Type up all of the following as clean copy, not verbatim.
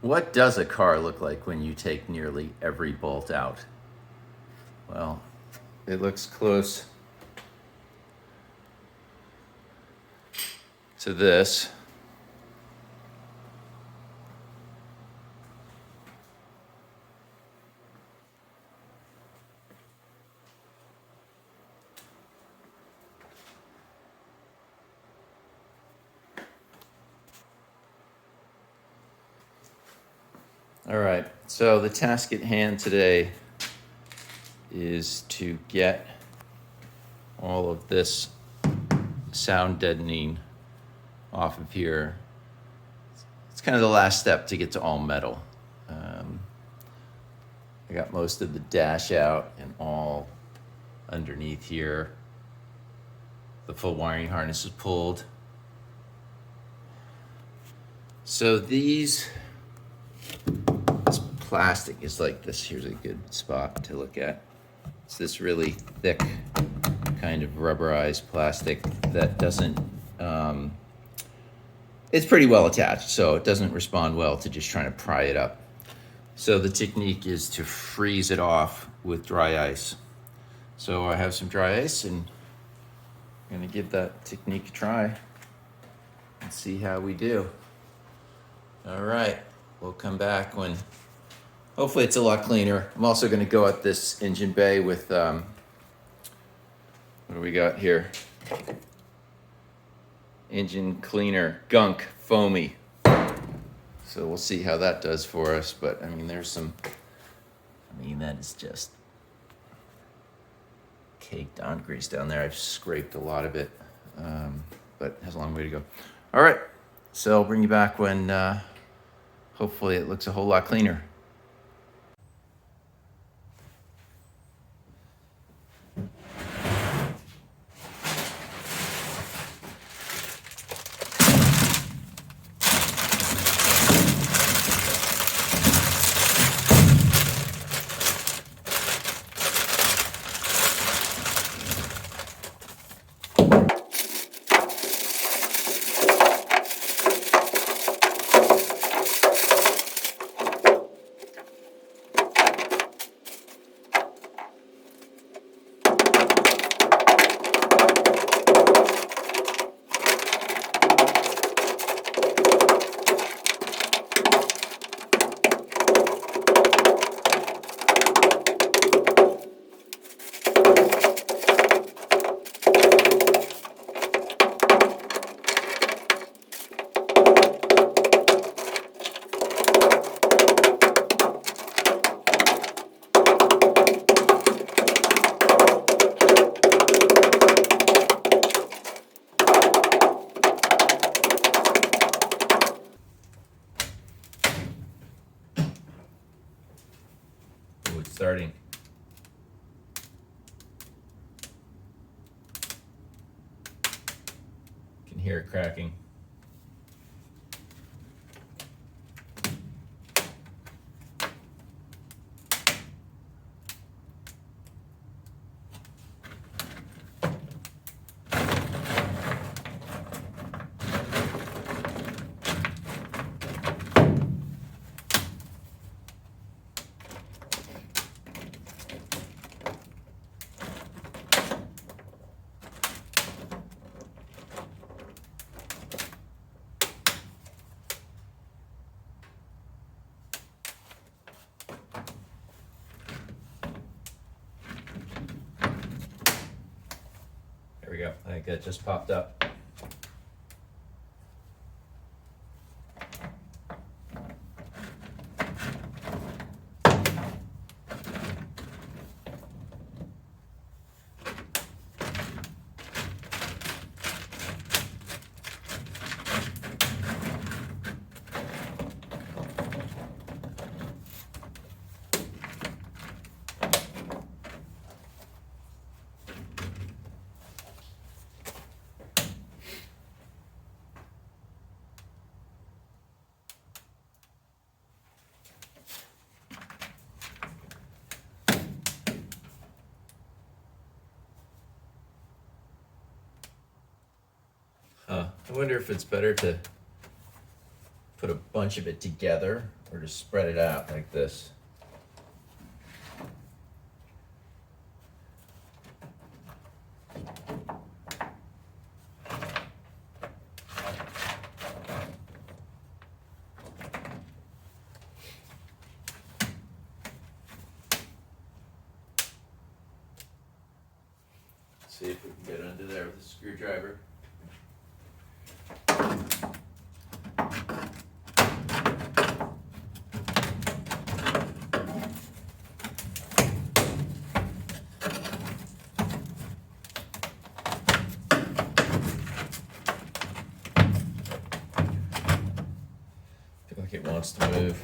What does a car look like when you take nearly every bolt out? Well, it looks close to this. All right, so the task at hand today is to get all of this sound deadening off of here. It's kind of the last step to get to all metal. I got most of the dash out and all underneath here. The full wiring harness is pulled. So this plastic is like this. Here's a good spot to look at. It's this really thick kind of rubberized plastic that doesn't, it's pretty well attached, so it doesn't respond well to just trying to pry it up. So the technique is to freeze it off with dry ice. So I have some dry ice and I'm gonna give that technique a try and see how we do. All right, we'll come back when hopefully it's a lot cleaner. I'm also gonna go at this engine bay with, what do we got here? Engine cleaner, gunk, foamy. So we'll see how that does for us. But I mean, that is just caked on grease down there. I've scraped a lot of it, but it has a long way to go. All right, so I'll bring you back when hopefully it looks a whole lot cleaner. Oh, it's starting. You can hear it cracking. There we go. I think that just popped up. I wonder if it's better to put a bunch of it together or just spread it out like this. See if we can get under there with a screwdriver. Feel like it wants to move.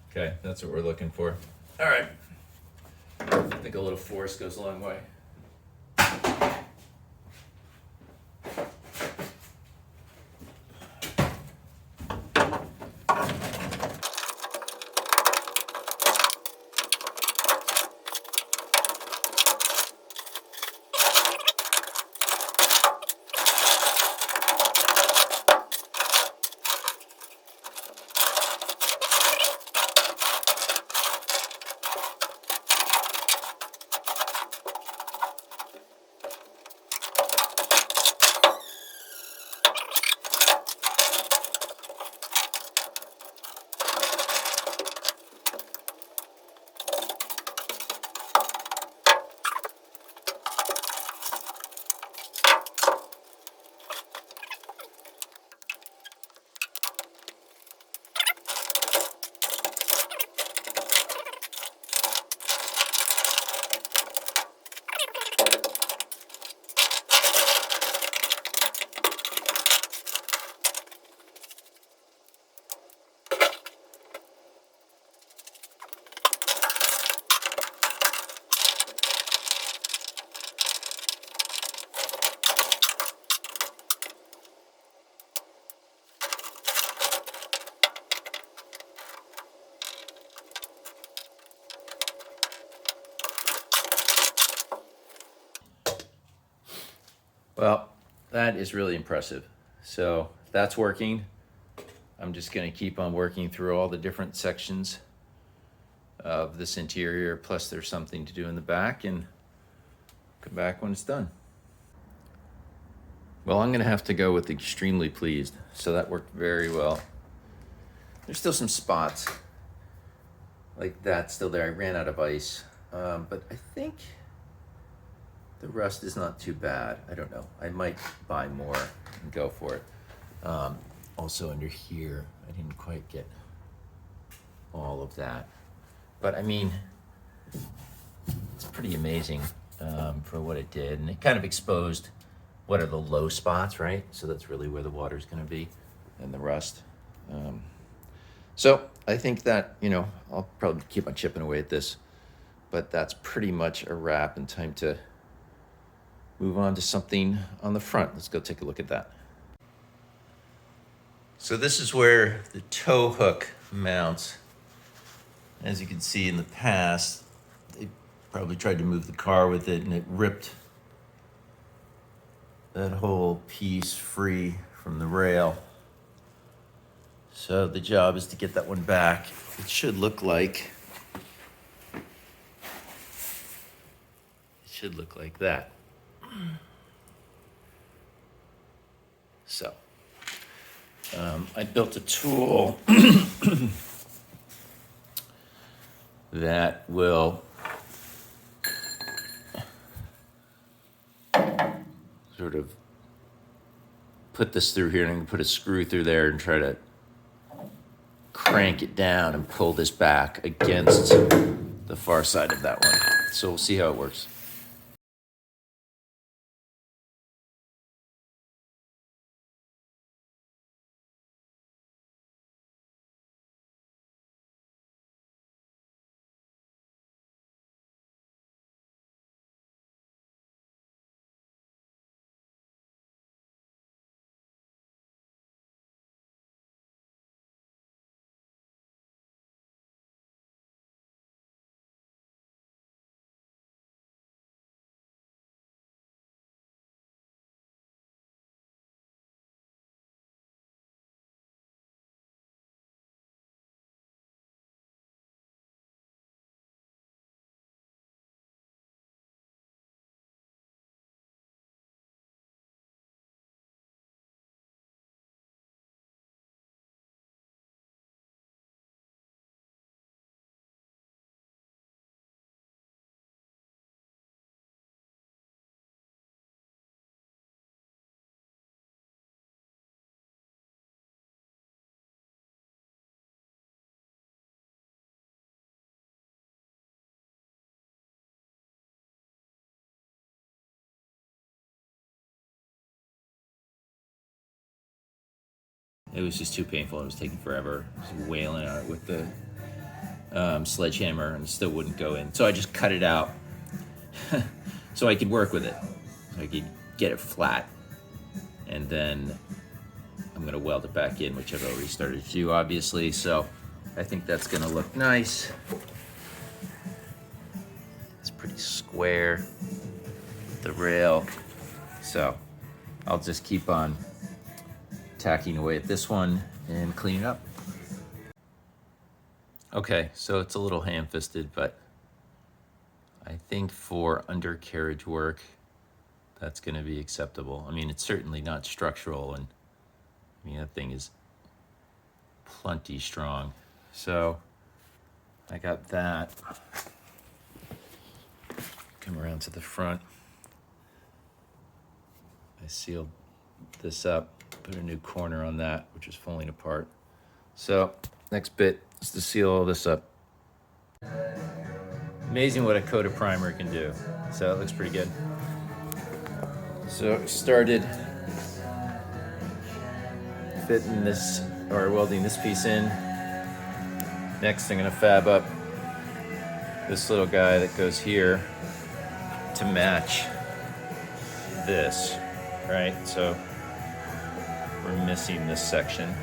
Okay, that's what we're looking for. All right. I think a little force goes a long way. Well, that is really impressive. So if that's working, I'm just going to keep on working through all the different sections of this interior, plus there's something to do in the back, and come back when it's done. Well, I'm going to have to go with extremely pleased. So that worked very well. There's still some spots like that still there. I ran out of ice, but I think the rust is not too bad. I don't know. I might buy more and go for it. Also under here, I didn't quite get all of that. But I mean, it's pretty amazing for what it did. And it kind of exposed what are the low spots, right? So that's really where the water's gonna be, and the rust. So I think that, I'll probably keep on chipping away at this, but that's pretty much a wrap, and time to move on to something on the front. Let's go take a look at that. So this is where the tow hook mounts. As you can see in the past, they probably tried to move the car with it and it ripped that whole piece free from the rail. So the job is to get that one back. It should look like that. So I built a tool that will sort of put this through here, and I'm gonna put a screw through there and try to crank it down and pull this back against the far side of that one. So we'll see how it works. it was just too painful. It was taking forever. I was wailing on it with the sledgehammer, and it still wouldn't go in. So I just cut it out so I could work with it. So I could get it flat. And then I'm gonna weld it back in, which I've already started to do, obviously. So I think that's gonna look nice. It's pretty square, the rail. So I'll just keep on tacking away at this one and clean it up. Okay, so it's a little ham-fisted, but I think for undercarriage work, that's gonna be acceptable. I mean, it's certainly not structural, and I mean, that thing is plenty strong. So I got that. Come around to the front. I sealed this up, put a new corner on that, which is falling apart. So next bit is to seal all this up. Amazing what a coat of primer can do. So it looks pretty good. So started fitting this, or welding this piece in. Next I'm gonna fab up this little guy that goes here to match this, right? So we're missing this section.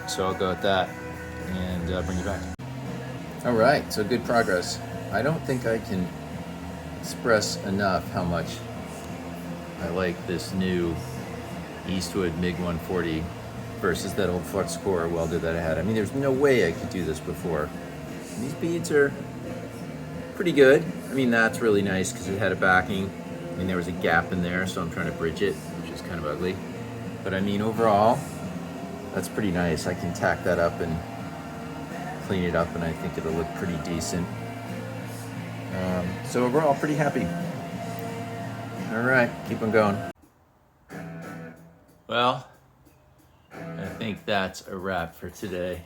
So I'll go with that and bring you back. All right, so good progress. I don't think I can express enough how much I like this new Eastwood MiG 140 versus that old flux core welder that I had. I mean, there's no way I could do this before. And these beads are pretty good. I mean, that's really nice because it had a backing. I mean, there was a gap in there, so I'm trying to bridge it, which is kind of ugly. But I mean, overall, that's pretty nice. I can tack that up and clean it up, and I think it'll look pretty decent. So overall, pretty happy. All right, keep on going. Well, I think that's a wrap for today.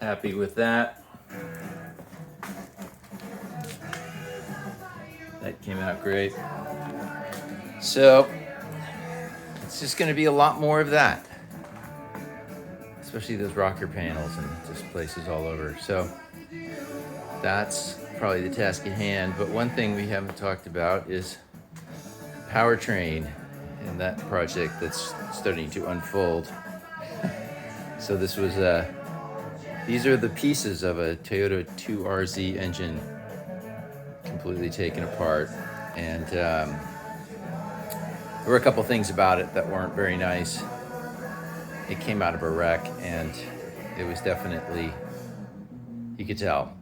Happy with that. That came out great. So it's just going to be a lot more of that, especially those rocker panels and just places all over. So that's probably the task at hand. But one thing we haven't talked about is powertrain and that project that's starting to unfold. So this was these are the pieces of a Toyota 2RZ engine completely taken apart, and there were a couple things about it that weren't very nice. It came out of a wreck, and it was definitely, you could tell.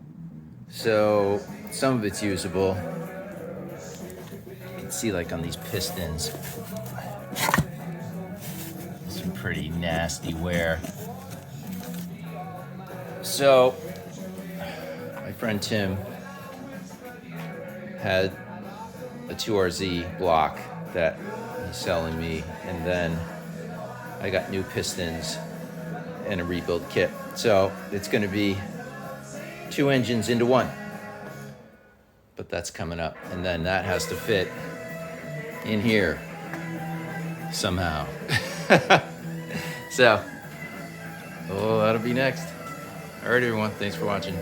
So some of it's usable. You can see like on these pistons, some pretty nasty wear. So my friend Tim had a 2RZ block that he's selling me, and then I got new pistons and a rebuild kit. So it's going to be 2 engines into 1, but that's coming up, and then that has to fit in here somehow. So, oh, that'll be next. All right, everyone, thanks for watching.